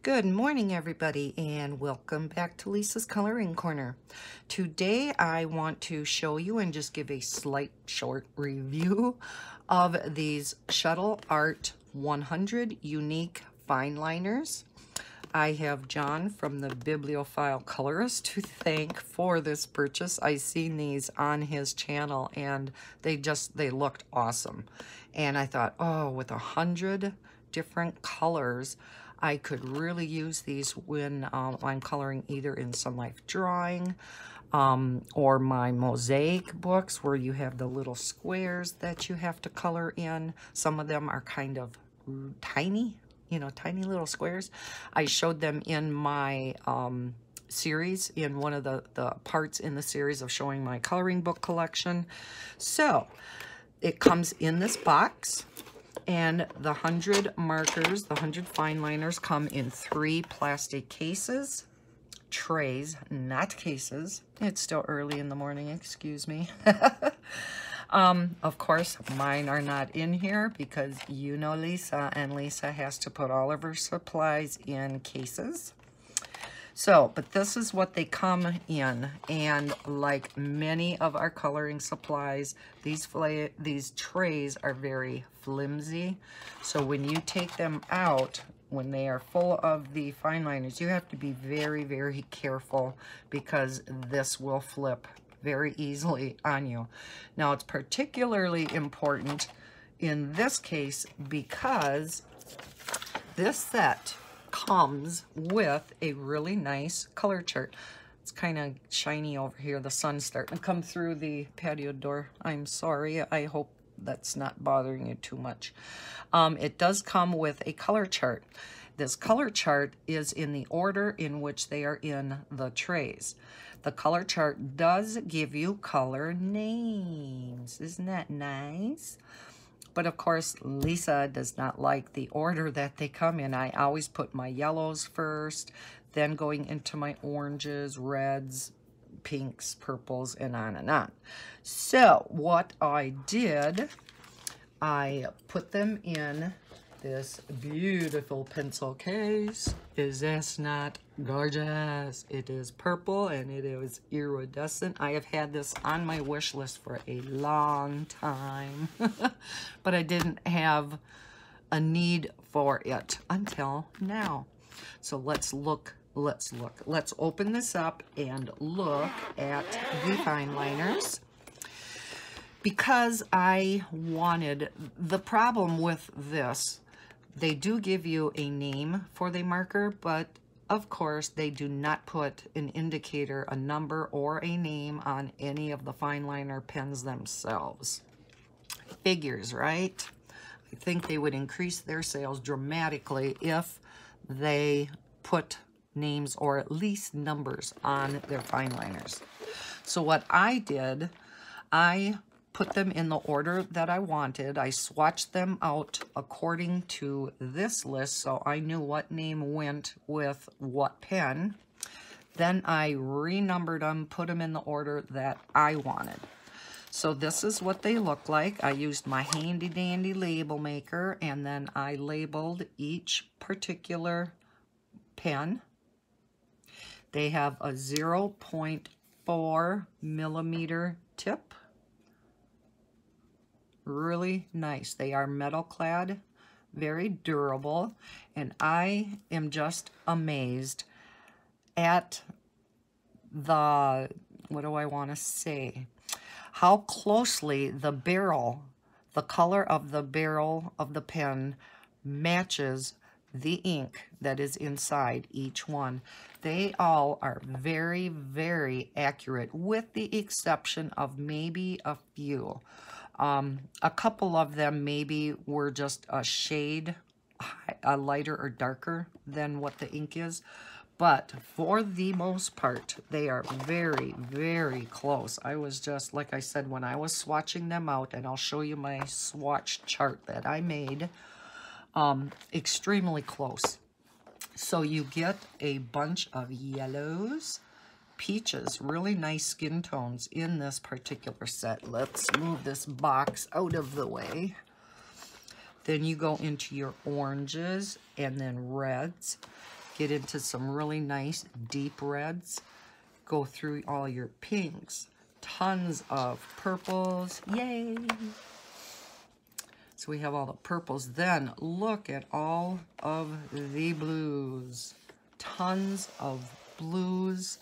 Good morning, everybody, and welcome back to Lisa's Coloring Corner. Today, I want to show you and just give a slight short review of these Shuttle Art 100 Unique Fine Liners. I have John from the Bibliophile Colorist to thank for this purchase. I seen these on his channel and they looked awesome. And I thought, oh, with 100 different colors, I could really use these when I'm coloring either in Sun Life Drawing or my mosaic books where you have the little squares that you have to color in. Some of them are kind of tiny, tiny little squares. I showed them in my series, in one of the parts in the series of showing my coloring book collection. So it comes in this box. And the 100 markers, the 100 fine liners come in 3 plastic cases, trays, not cases. It's still early in the morning, excuse me. Of course, mine are not in here because you know Lisa, and Lisa has to put all of her supplies in cases. So, but this is what they come in, and like many of our coloring supplies, these trays are very flimsy. So when you take them out, when they are full of the fine liners, you have to be very, very careful because this will flip very easily on you. Now, it's particularly important in this case because this set comes with a really nice color chart. It's kind of shiny over here. The sun's starting to come through the patio door. I'm sorry. I hope that's not bothering you too much. It does come with a color chart. This color chart is in the order in which they are in the trays. The color chart does give you color names. Isn't that nice? But of course, Lisa does not like the order that they come in. I always put my yellows first, then going into my oranges, reds, pinks, purples, and on and on. So what I did, I put them in this beautiful pencil case. Is this not gorgeous? It is purple and it is iridescent. I have had this on my wish list for a long time, but I didn't have a need for it until now. So let's look. Let's open this up and look at the fine liners. Because I wanted, the problem with this, they do give you a name for the marker, but of course they do not put an indicator, a number, or a name on any of the fine liner pens themselves. Figures, right? I think they would increase their sales dramatically if they put names or at least numbers on their fine liners. So what I did, I put them in the order that I wanted. I swatched them out according to this list so I knew what name went with what pen. Then I renumbered them, put them in the order that I wanted. So this is what they look like. I used my handy dandy label maker and then I labeled each particular pen. They have a 0.4 millimeter tip. Really nice. They are metal clad, very durable, and I am just amazed at the, what do I want to say, how closely the barrel, the color of the barrel of the pen matches the ink that is inside each one. They all are very, very accurate with the exception of maybe a few. A couple of them maybe were just a shade lighter or darker than what the ink is. But for the most part, they are very, very close. I was just, like I said, when I was swatching them out, and I'll show you my swatch chart that I made, extremely close. So you get a bunch of yellows, peaches, really nice skin tones in this particular set. Let's move this box out of the way. Then you go into your oranges and then reds. get into some really nice deep reds, go through all your pinks, tons of purples, yay! So we have all the purples. Then look at all of the blues. Tons of blues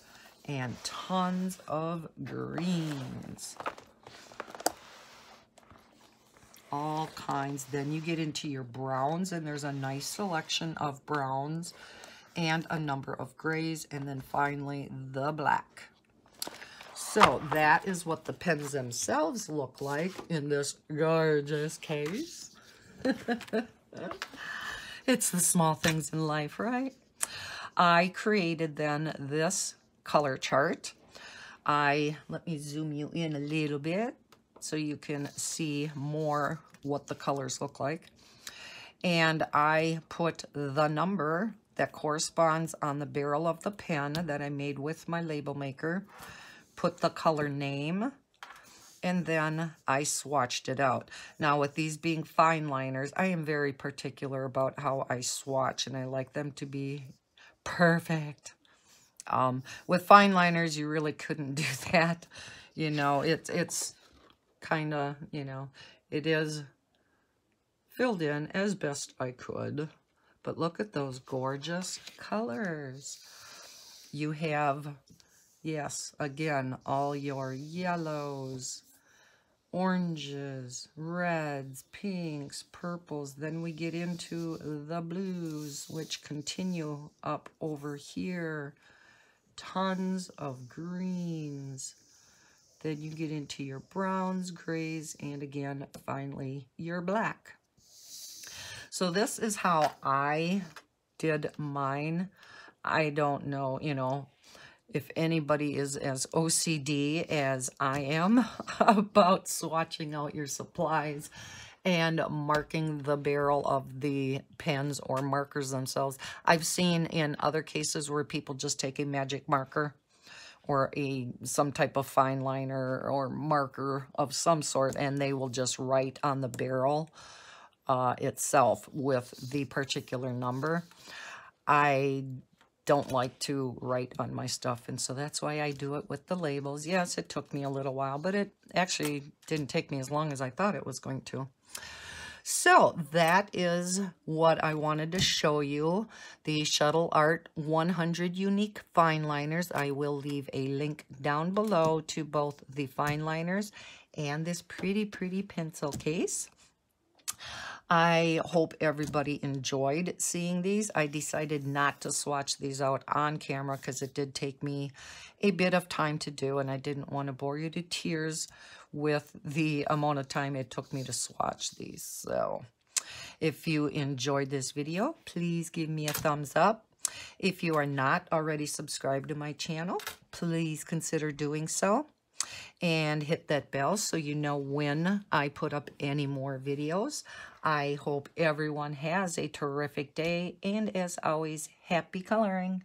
and tons of greens. All kinds. Then you get into your browns, and there's a nice selection of browns and a number of grays, and then finally the black. So that is what the pens themselves look like in this gorgeous case. It's the small things in life, right? I created then this color chart. Let me zoom you in a little bit so you can see more what the colors look like. And I put the number that corresponds on the barrel of the pen that I made with my label maker, put the color name, and then I swatched it out. Now, with these being fine liners, I am very particular about how I swatch, and I like them to be perfect. With fine liners, you really couldn't do that. You know, it's kind of, you know, it is filled in as best I could. But look at those gorgeous colors. You have, yes, again, all your yellows, oranges, reds, pinks, purples. Then we get into the blues, which continue up over here. Tons of greens. Then you get into your browns, grays, and again, finally, your black. So this is how I did mine. I don't know, you know, if anybody is as OCD as I am about swatching out your supplies and marking the barrel of the pens or markers themselves. I've seen in other cases where people just take a magic marker or some type of fine liner or marker of some sort, and they will just write on the barrel itself with the particular number. I don't like to write on my stuff, and so that's why I do it with the labels. Yes, it took me a little while, but it actually didn't take me as long as I thought it was going to. So that is what I wanted to show you, the Shuttle Art 100 Unique Fine Liners. I will leave a link down below to both the fine liners and this pretty, pretty pencil case. I hope everybody enjoyed seeing these. I decided not to swatch these out on camera because it did take me a bit of time to do, and I didn't want to bore you to tears with the amount of time it took me to swatch these. So if you enjoyed this video, please give me a thumbs up. If you are not already subscribed to my channel, please consider doing so. And hit that bell so you know when I put up any more videos. I hope everyone has a terrific day, and as always, happy coloring.